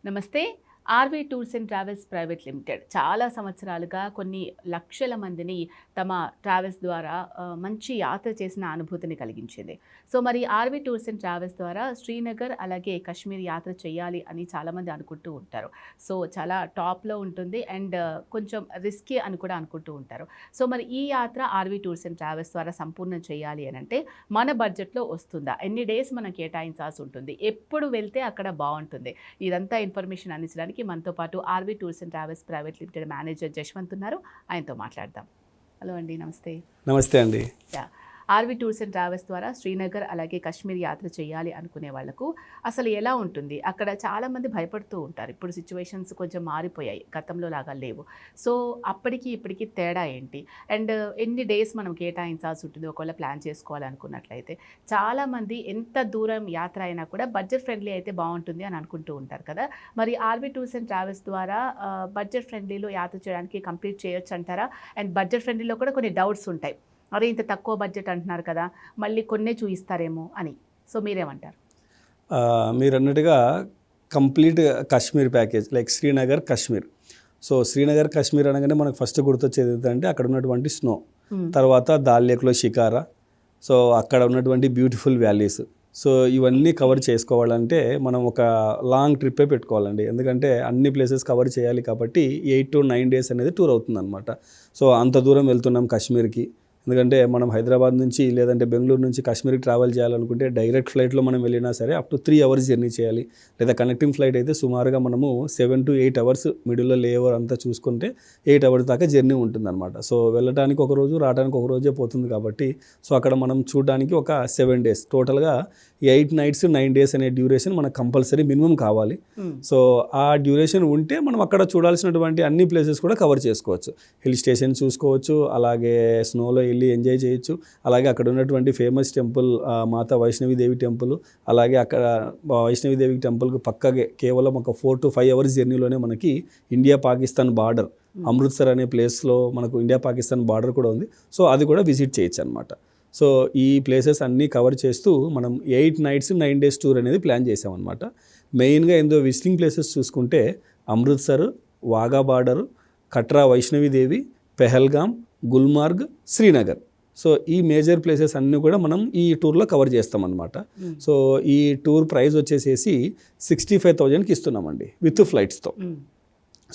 నమస్తే. RV tours and travels private limited చాలా సంవత్సరాలుగా కొన్ని లక్షల మందిని తమ ట్రావెల్స్ ద్వారా మంచి యాత్ర చేసిన అనుభూతిని కలిగించింది. సో, మరి ఆర్‌వీ టూర్స్ అండ్ ట్రావెల్స్ ద్వారా శ్రీనగర్ అలాగే కాశ్మీర్ యాత్ర చేయాలి అని చాలామంది అనుకుంటూ ఉంటారు. సో, చాలా టాప్‌లో ఉంటుంది అండ్ కొంచెం రిస్కీ అని కూడా అనుకుంటూ ఉంటారు. సో, మరి ఈ యాత్ర ఆర్‌వీ టూర్స్ అండ్ ట్రావెల్స్ ద్వారా సంపూర్ణం చేయాలి అనంటే మన బడ్జెట్‌లో వస్తుందా? ఎన్ని డేస్ మనం కేటాయించాల్సి ఉంటుంది? ఎప్పుడు వెళ్తే అక్కడ బావుంటుంది? ఇదంతా ఇన్ఫర్మేషన్ అందించడానికి మనతో పాటు RV tours and travels private limited manager Jashwant ఉన్నారు. ఆయనతో మాట్లాడదాం. హలో అండి, నమస్తే. నమస్తే అండి. ఆర్‌వీ టూర్స్ అండ్ ట్రావెల్స్ ద్వారా శ్రీనగర్ అలాగే కాశ్మీర్ యాత్ర చేయాలి అనుకునే వాళ్ళకు అసలు ఎలా ఉంటుంది? అక్కడ చాలామంది భయపడుతూ ఉంటారు. ఇప్పుడు సిచ్యువేషన్స్ కొంచెం మారిపోయాయి, గతంలో లాగా లేవు. సో, అప్పటికి ఇప్పటికి తేడా ఏంటి? అండ్ ఎన్ని డేస్ మనం కేటాయించాల్సి ఉంటుంది ఒకవేళ ప్లాన్ చేసుకోవాలనుకున్నట్లయితే? చాలామంది ఎంత దూరం యాత్ర అయినా కూడా బడ్జెట్ ఫ్రెండ్లీ అయితే బాగుంటుంది అని అనుకుంటూ ఉంటారు కదా. మరి ఆర్‌వీ టూర్స్ అండ్ ట్రావెల్స్ ద్వారా బడ్జెట్ ఫ్రెండ్లీలో యాత్ర చేయడానికి కంప్లీట్ చేయొచ్చు అంటారా? అండ్ బడ్జెట్ ఫ్రెండ్లీలో కూడా కొన్ని డౌట్స్ ఉంటాయి. అరే, ఇంత తక్కువ బడ్జెట్ అంటున్నారు కదా, మళ్ళీ కొన్నే చూయిస్తారేమో అని. సో, మీరేమంటారు? మీరు అన్నట్టుగా complete Kashmir package like Srinagar Kashmir. So, Srinagar Kashmir అనగానే మనకు ఫస్ట్ గుర్తొచ్చేది ఏంటంటే అక్కడ ఉన్నటువంటి స్నో, తర్వాత దాల్ లేక్లో షికారా, సో అక్కడ ఉన్నటువంటి బ్యూటిఫుల్ వ్యాలీస్. సో ఇవన్నీ కవర్ చేసుకోవాలంటే మనం ఒక లాంగ్ ట్రిప్పే పెట్టుకోవాలండి. ఎందుకంటే అన్ని ప్లేసెస్ కవర్ చేయాలి కాబట్టి 8 to 9 days అనేది టూర్ అవుతుంది అనమాట. సో అంత దూరం వెళ్తున్నాం కాశ్మీర్కి. ఎందుకంటే మనం హైదరాబాద్ నుంచి లేదంటే బెంగళూరు నుంచి కాశ్మీర్కి ట్రావెల్ చేయాలనుకుంటే డైరెక్ట్ ఫ్లైట్లో మనం వెళ్ళినా సరే అప్ టు 3 hours జర్నీ చేయాలి. లేదా కనెక్టింగ్ ఫ్లైట్ అయితే సుమారుగా మనము 7 to 8 hours మిడిల్లో లేవర్ అంతా చూసుకుంటే 8 hours దాకా జర్నీ ఉంటుందన్నమాట. సో వెళ్ళడానికి ఒక రోజు, రావడానికి ఒక రోజే పోతుంది కాబట్టి సో అక్కడ మనం చూడడానికి ఒక 7 days టోటల్గా 8 nights 9 days అనే డ్యూరేషన్ మనకు కంపల్సరీ మినిమం కావాలి. సో ఆ డ్యూరేషన్ ఉంటే మనం అక్కడ చూడాల్సినటువంటి అన్ని ప్లేసెస్ కూడా కవర్ చేసుకోవచ్చు. హిల్ స్టేషన్ చూసుకోవచ్చు, అలాగే స్నోలో వెళ్ళి ఎంజాయ్ చేయొచ్చు. అలాగే అక్కడ ఉన్నటువంటి ఫేమస్ టెంపుల్ మాతా వైష్ణవిదేవి టెంపుల్, అలాగే అక్కడ వైష్ణవిదేవి టెంపుల్కి పక్కగే కేవలం ఒక 4 to 5 hours జర్నీలోనే మనకి ఇండియా పాకిస్తాన్ బార్డర్ అమృత్సర్ అనే ప్లేస్లో మనకు ఇండియా పాకిస్తాన్ బార్డర్ కూడా ఉంది. సో అది కూడా విజిట్ చేయొచ్చు అనమాట. సో ఈ ప్లేసెస్ అన్నీ కవర్ చేస్తూ మనం 8 nights 9 days టూర్ అనేది ప్లాన్ చేసామన్నమాట. మెయిన్గా ఏందో విజిటింగ్ ప్లేసెస్ చూసుకుంటే అమృత్సర్, వాఘా బార్డర్, కట్రా వైష్ణవిదేవి, పెహల్గాం, గుల్మార్గ్, శ్రీనగర్. సో ఈ మేజర్ ప్లేసెస్ అన్నీ కూడా మనం ఈ టూర్లో కవర్ చేస్తామన్నమాట. సో ఈ టూర్ ప్రైస్ వచ్చేసేసి 65,000కి ఇస్తున్నామండి విత్ ఫ్లైట్స్తో.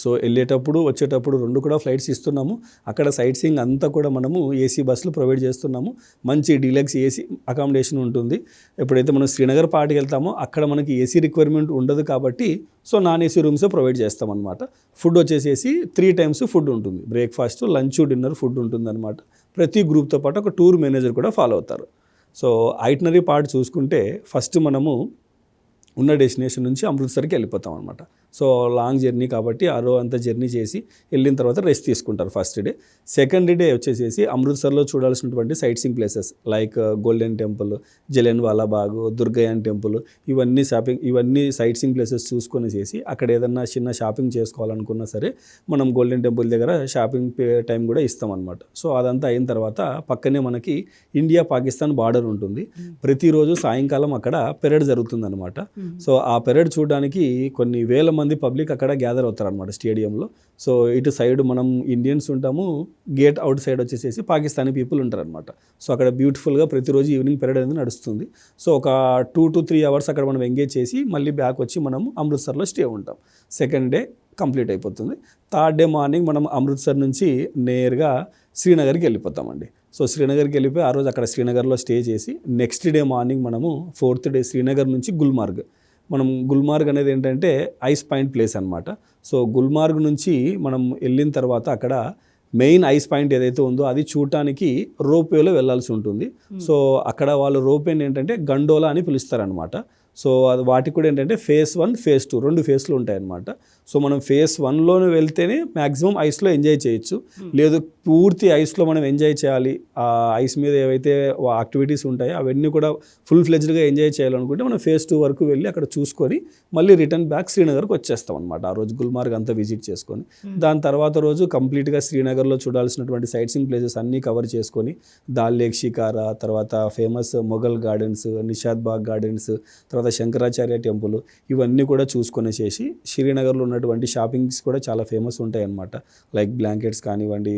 సో వెళ్ళేటప్పుడు వచ్చేటప్పుడు రెండు కూడా ఫ్లైట్స్ ఇస్తున్నాము. అక్కడ సైట్ సీయింగ్ అంతా కూడా మనము ఏసీ బస్సులు ప్రొవైడ్ చేస్తున్నాము. మంచి డీలక్స్ ఏసీ అకామిడేషన్ ఉంటుంది. ఎప్పుడైతే మనం శ్రీనగర్ పార్టీకి వెళ్తామో అక్కడ మనకి ఏసీ రిక్వైర్మెంట్ ఉండదు కాబట్టి సో నాన్ ఏసీ రూమ్సే ప్రొవైడ్ చేస్తామన్నమాట. ఫుడ్ వచ్చేసేసి 3 times ఫుడ్ ఉంటుంది. బ్రేక్ఫాస్ట్, లంచ్, డిన్నర్ ఫుడ్ ఉంటుంది అనమాట. ప్రతి గ్రూప్తో పాటు ఒక టూర్ మేనేజర్ కూడా ఫాలో అవుతారు. సో ఐటినరీ పార్ట్ చూసుకుంటే ఫస్ట్ మనము ఉన్న డెస్టినేషన్ నుంచి అమృత్సర్కి వెళ్ళిపోతాం అనమాట. సో లాంగ్ జర్నీ కాబట్టి ఆ రోజు అంతా జర్నీ చేసి వెళ్ళిన తర్వాత రెస్ట్ తీసుకుంటారు ఫస్ట్ డే. సెకండ్ డే వచ్చేసేసి అమృత్సర్లో చూడాల్సినటువంటి sightseeing places like golden temple, Jallianwala Bagh, Durgiana temple, ఇవన్నీ సైట్ సీయింగ్ ప్లేసెస్ చూసుకొని చేసి అక్కడ ఏదన్నా చిన్న షాపింగ్ చేసుకోవాలనుకున్నా సరే మనం గోల్డెన్ టెంపుల్ దగ్గర షాపింగ్ టైం కూడా ఇస్తామన్నమాట. సో అదంతా అయిన తర్వాత పక్కనే మనకి ఇండియా పాకిస్తాన్ బార్డర్ ఉంటుంది. ప్రతిరోజు సాయంకాలం అక్కడ పెరేడ్ జరుగుతుంది అనమాట. సో ఆ పెరేడ్ చూడడానికి కొన్ని వేల మంది పబ్లిక్ అక్కడ గ్యాదర్ అవుతారు అనమాట స్టేడియంలో. సో ఇటు సైడ్ మనం ఇండియన్స్ ఉంటాము, గేట్ అవుట్ సైడ్ వచ్చేసేసి పాకిస్తానీ పీపుల్ ఉంటారు అనమాట. సో అక్కడ బ్యూటిఫుల్గా ప్రతిరోజు ఈవినింగ్ పెరేడ్ అనేది నడుస్తుంది. సో ఒక 2 to 3 hours అక్కడ మనం ఎంగేజ్ చేసి మళ్ళీ బ్యాక్ వచ్చి మనం అమృత్సర్లో స్టే ఉంటాం. సెకండ్ డే కంప్లీట్ అయిపోతుంది. థర్డ్ డే మార్నింగ్ మనం అమృత్సర్ నుంచి నేరుగా శ్రీనగర్కి వెళ్ళిపోతామండి. సో శ్రీనగర్కి వెళ్ళిపోయి ఆ రోజు అక్కడ శ్రీనగర్లో స్టే చేసి నెక్స్ట్ డే మార్నింగ్ మనము 4th day శ్రీనగర్ నుంచి గుల్మార్గ్. మనం గుల్మార్గ్ అనేది ఏంటంటే ఐస్ పాయింట్ ప్లేస్ అనమాట. సో గుల్మార్గ్ నుంచి మనం వెళ్ళిన తర్వాత అక్కడ మెయిన్ ఐస్ పాయింట్ ఏదైతే ఉందో అది చూడటానికి రోప్వేలో వెళ్ళాల్సి ఉంటుంది. సో అక్కడ వాళ్ళు రోప్వేని ఏంటంటే గండోలా అని పిలుస్తారనమాట. సో అది వాటికి కూడా ఏంటంటే phase 1, phase 2 2 phases ఉంటాయన్నమాట. సో మనం phase 1లోనే వెళ్తేనే మ్యాక్సిమం ఐస్లో ఎంజాయ్ చేయొచ్చు. లేదు పూర్తి ఐస్లో మనం ఎంజాయ్ చేయాలి, ఆ ఐస్ మీద ఏవైతే యాక్టివిటీస్ ఉంటాయో అవన్నీ కూడా ఫుల్ ఫ్లెజ్డ్గా ఎంజాయ్ చేయాలనుకుంటే మనం phase 2 వరకు వెళ్ళి అక్కడ చూసుకొని మళ్ళీ రిటర్న్ బ్యాక్ శ్రీనగర్కి వచ్చేస్తాం అనమాట. ఆ రోజు గుల్మార్గ్ అంతా విజిట్ చేసుకొని దాని తర్వాత రోజు కంప్లీట్గా శ్రీనగర్లో చూడాల్సినటువంటి సైట్ సీయింగ్ ప్లేసెస్ అన్నీ కవర్ చేసుకొని దాల్ లేక్ షికారా, తర్వాత ఫేమస్ మొఘల్ గార్డెన్స్, నిషాద్ బాగ్ గార్డెన్స్, తర్వాత తర్వాత శంకరాచార్య టెంపుల్ ఇవన్నీ కూడా చూసుకొనేసేసి శ్రీనగర్లో ఉన్నటువంటి షాపింగ్స్ కూడా చాలా ఫేమస్ ఉంటాయి అన్నమాట. లైక్ బ్లాంకెట్స్ కానివ్వండి,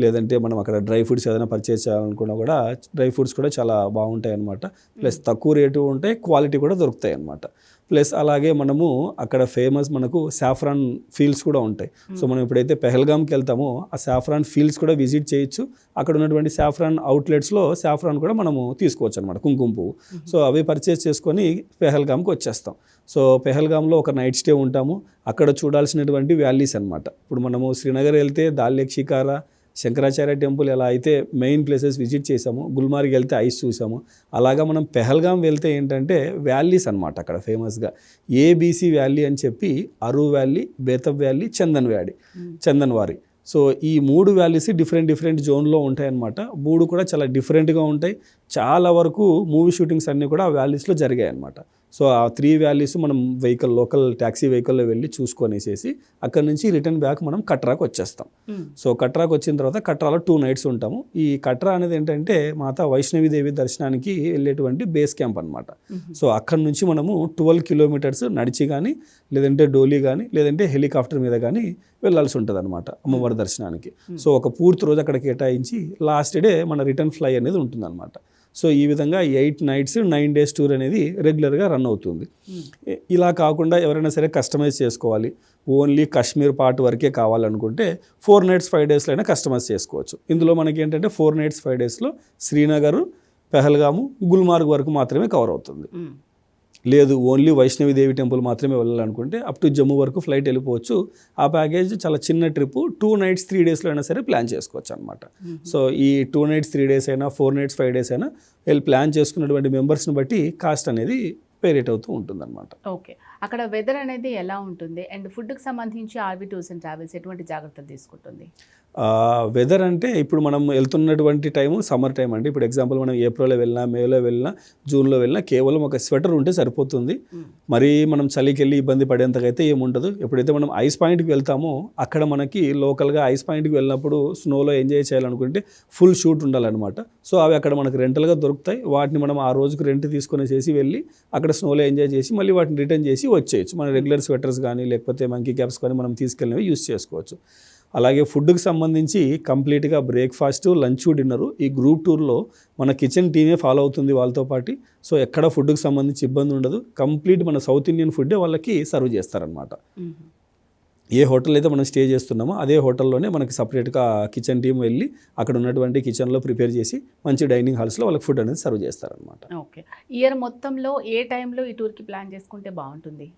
లేదంటే మనం అక్కడ డ్రై ఫ్రూట్స్ ఏదైనా పర్చేస్ చేయాలనుకున్నా కూడా డ్రై ఫ్రూట్స్ కూడా చాలా బాగుంటాయి అన్నమాట. ప్లస్ తక్కువ రేటు ఉంటాయి, క్వాలిటీ కూడా దొరుకుతాయి అన్నమాట. ప్లస్ అలాగే మనము అక్కడ ఫేమస్ మనకు సాఫ్రాన్ ఫీల్డ్స్ కూడా ఉంటాయి. సో మనం ఎప్పుడైతే పెహల్గామ్కి వెళ్తామో ఆ సాఫ్రాన్ ఫీల్డ్స్ కూడా విజిట్ చేయొచ్చు. అక్కడ ఉన్నటువంటి సాఫ్రాన్ అవుట్లెట్స్లో సాఫ్రాన్ కూడా మనము తీసుకోవచ్చు అనమాట, కుంకుమ పువ్వు. సో అవి పర్చేస్ చేసుకొని పెహల్గామ్కి వచ్చేస్తాం. సో పెహల్గామ్లో ఒక నైట్ స్టే ఉంటాము. అక్కడ చూడాల్సినటువంటి వ్యాలీస్ అనమాట. ఇప్పుడు మనము శ్రీనగర్ వెళ్తే దాల్ లేక్ షికారా, శంకరాచార్య టెంపుల్ ఎలా అయితే మెయిన్ ప్లేసెస్ విజిట్ చేసాము, గుల్మార్గ్ వెళ్తే ఐస్ చూసాము, అలాగా మనం పెహల్గాం వెళ్తే ఏంటంటే వ్యాలీస్ అనమాట. అక్కడ ఫేమస్గా ఏబీసీ వ్యాలీ అని చెప్పి అరు వ్యాలీ, బేతబ్ వ్యాలీ, చందన్వారి. సో ఈ 3 వ్యాలీస్ డిఫరెంట్ జోన్లో ఉంటాయన్నమాట. 3 కూడా చాలా డిఫరెంట్గా ఉంటాయి. చాలా వరకు మూవీ షూటింగ్స్ అన్నీ కూడా ఆ వ్యాలీస్లో జరిగాయి అన్నమాట. సో ఆ 3 వ్యాలీస్ మనం లోకల్ ట్యాక్సీ వెహికల్లో వెళ్ళి చూసుకొనేసేసి అక్కడ నుంచి రిటర్న్ బ్యాక్ మనం కట్రాకు వచ్చేస్తాం. సో కట్రాకు వచ్చిన తర్వాత కట్రాలో 2 నైట్స్ ఉంటాము. ఈ కట్రా అనేది ఏంటంటే మాతా వైష్ణవిదేవి దర్శనానికి వెళ్ళేటువంటి బేస్ క్యాంప్ అనమాట. సో అక్కడ నుంచి మనము 12 కిలోమీటర్స్ నడిచి కానీ, లేదంటే డోలీ కానీ, లేదంటే హెలికాప్టర్ మీద కానీ వెళ్ళాల్సి ఉంటుంది అనమాట అమ్మవారి దర్శనానికి. సో ఒక పూర్తి రోజు అక్కడ కేటాయించి లాస్ట్ డే మన రిటర్న్ ఫ్లై అనేది ఉంటుంది అనమాట. సో ఈ విధంగా 8 nights 9 days టూర్ అనేది రెగ్యులర్గా రన్ అవుతుంది. ఇలా కాకుండా ఎవరైనా సరే కస్టమైజ్ చేసుకోవాలి, ఓన్లీ కాశ్మీర్ పార్ట్ వరకే కావాలనుకుంటే 4 nights 5 days అయినా కస్టమైజ్ చేసుకోవచ్చు. ఇందులో మనకి ఏంటంటే 4 nights 5 daysలో శ్రీనగర్, పెహల్గాము, గుల్మార్గ్ వరకు మాత్రమే కవర్ అవుతుంది. లేదు ఓన్లీ వైష్ణవిదేవి టెంపుల్ మాత్రమే వెళ్ళాలనుకుంటే అప్ టు జమ్మూ వరకు ఫ్లైట్ వెళ్ళిపోవచ్చు. ఆ ప్యాకేజ్ చాలా చిన్న ట్రిప్ 2 nights 3 daysలో అయినా సరే ప్లాన్ చేసుకోవచ్చు అనమాట. సో ఈ 2 nights 3 days అయినా 4 nights 5 days అయినా వెళ్ళి ప్లాన్ చేసుకున్నటువంటి మెంబర్స్ని బట్టి కాస్ట్ అనేది వేరియట్ అవుతూ ఉంటుంది అనమాట. ఓకే, అక్కడ వెదర్ అనేది ఎలా ఉంటుంది అండ్ ఫుడ్కి సంబంధించి ఆర్వీ టూర్స్ అండ్ ట్రావెల్స్ ఎటువంటి జాగ్రత్తలు తీసుకుంటుంది? వెదర్ అంటే ఇప్పుడు మనం వెళ్తున్నటువంటి టైము సమ్మర్ టైం అండి. ఇప్పుడు ఎగ్జాంపుల్ మనం ఏప్రిల్లో వెళ్ళినా, మేలో వెళ్ళినా, జూన్లో వెళ్ళినా కేవలం ఒక స్వెటర్ ఉంటే సరిపోతుంది. మరీ మనం చలికి వెళ్ళి ఇబ్బంది పడేంతకైతే ఏముండదు. ఎప్పుడైతే మనం ఐస్ పాయింట్కి వెళ్తామో అక్కడ మనకి లోకల్గా ఐస్ పాయింట్కి వెళ్ళినప్పుడు స్నోలో ఎంజాయ్ చేయాలనుకుంటే ఫుల్ షూట్ ఉండాలన్నమాట. సో అవి అక్కడ మనకు రెంటల్గా దొరుకుతాయి. వాటిని మనం ఆ రోజుకి రెంట్ తీసుకొని చేసి వెళ్ళి అక్కడ స్నోలో ఎంజాయ్ చేసి మళ్ళీ వాటిని రిటర్న్ చేసి వచ్చేయచ్చు. మన రెగ్యులర్ స్వెటర్స్ కానీ లేకపోతే మంకీ క్యాప్స్ కానీ మనం తీసుకెళ్ళినవి యూస్ చేసుకోవచ్చు. అలాగే ఫుడ్కి సంబంధించి కంప్లీట్గా బ్రేక్ఫాస్ట్, లంచ్, డిన్నరు ఈ గ్రూప్ టూర్లో మన కిచెన్ టీమే ఫాలో అవుతుంది వాళ్ళతో పాటు. సో ఎక్కడ ఫుడ్కి సంబంధించి ఇబ్బంది ఉండదు. కంప్లీట్ మన సౌత్ ఇండియన్ ఫుడ్డే వాళ్ళకి సర్వ్ చేస్తారనమాట. ఏ హోటల్ అయితే మనం స్టే చేస్తున్నామో అదే హోటల్లోనే మనకి సపరేట్గా కిచెన్ టీం వెళ్ళి అక్కడ ఉన్నటువంటి కిచెన్లో ప్రిపేర్ చేసి మంచి డైనింగ్ హాల్స్లో వాళ్ళకి ఫుడ్ అనేది సర్వ్ చేస్తారనమాట. ఓకే, ఇయర్ మొత్తంలో ఏ టైంలో ఈ టూర్కి ప్లాన్ చేసుకుంటే బాగుంటుంది?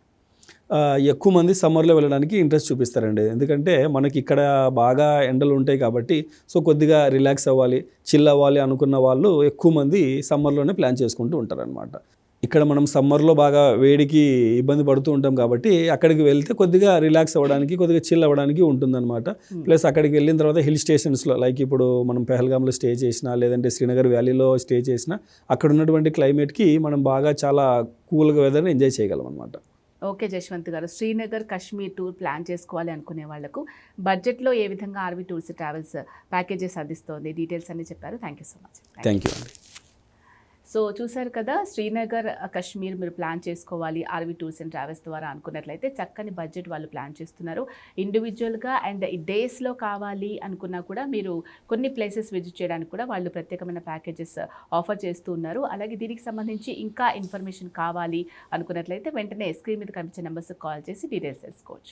ఎక్కువ మంది సమ్మర్లో వెళ్ళడానికి ఇంట్రెస్ట్ చూపిస్తారండి. ఎందుకంటే మనకి ఇక్కడ బాగా ఎండలు ఉంటాయి కాబట్టి సో కొద్దిగా రిలాక్స్ అవ్వాలి, చిల్ అవ్వాలి అనుకున్న వాళ్ళు ఎక్కువ మంది సమ్మర్లోనే ప్లాన్ చేసుకుంటూ ఉంటారనమాట. ఇక్కడ మనం సమ్మర్లో బాగా వేడికి ఇబ్బంది పడుతూ ఉంటాం కాబట్టి అక్కడికి వెళ్తే కొద్దిగా రిలాక్స్ అవ్వడానికి, కొద్దిగా చిల్ అవ్వడానికి ఉంటుందన్నమాట. ప్లస్ అక్కడికి వెళ్ళిన తర్వాత హిల్ స్టేషన్స్లో లైక్ ఇప్పుడు మనం పెహల్గాంలో స్టే చేసినా, లేదంటే శ్రీనగర్ వ్యాలీలో స్టే చేసినా అక్కడ ఉన్నటువంటి క్లైమేట్కి మనం బాగా చాలా కూల్గా వెదర్ని ఎంజాయ్ చేయగలం అనమాట. ఓకే జశ్వంత్ గారు, శ్రీనగర్ కాశ్మీర్ టూర్ ప్లాన్ చేసుకోవాలి అనుకునే వాళ్లకు బడ్జెట్లో ఏ విధంగా ఆర్వీ టూర్స్ ట్రావెల్స్ ప్యాకేజెస్ అందిస్తోంది, డీటెయిల్స్ అన్ని చెప్పారు. Thank you so much. Thank you అండి. సో చూసారు కదా, శ్రీనగర్ కాశ్మీర్ మీరు ప్లాన్ చేసుకోవాలి ఆర్వీ టూర్స్ అండ్ ట్రావెల్స్ ద్వారా అనుకున్నట్లయితే చక్కని బడ్జెట్ వాళ్ళు ప్లాన్ చేస్తున్నారు. ఇండివిజువల్గా అండ్ ఈ డేస్లో కావాలి అనుకున్నా కూడా మీరు కొన్ని ప్లేసెస్ విజిట్ చేయడానికి కూడా వాళ్ళు ప్రత్యేకమైన ప్యాకేజెస్ ఆఫర్ చేస్తూ ఉన్నారు. అలాగే దీనికి సంబంధించి ఇంకా ఇన్ఫర్మేషన్ కావాలి అనుకున్నట్లయితే వెంటనే స్క్రీన్ మీద కనిపించే నెంబర్స్కి కాల్ చేసి డీటెయిల్స్ తెలుసుకోవచ్చు.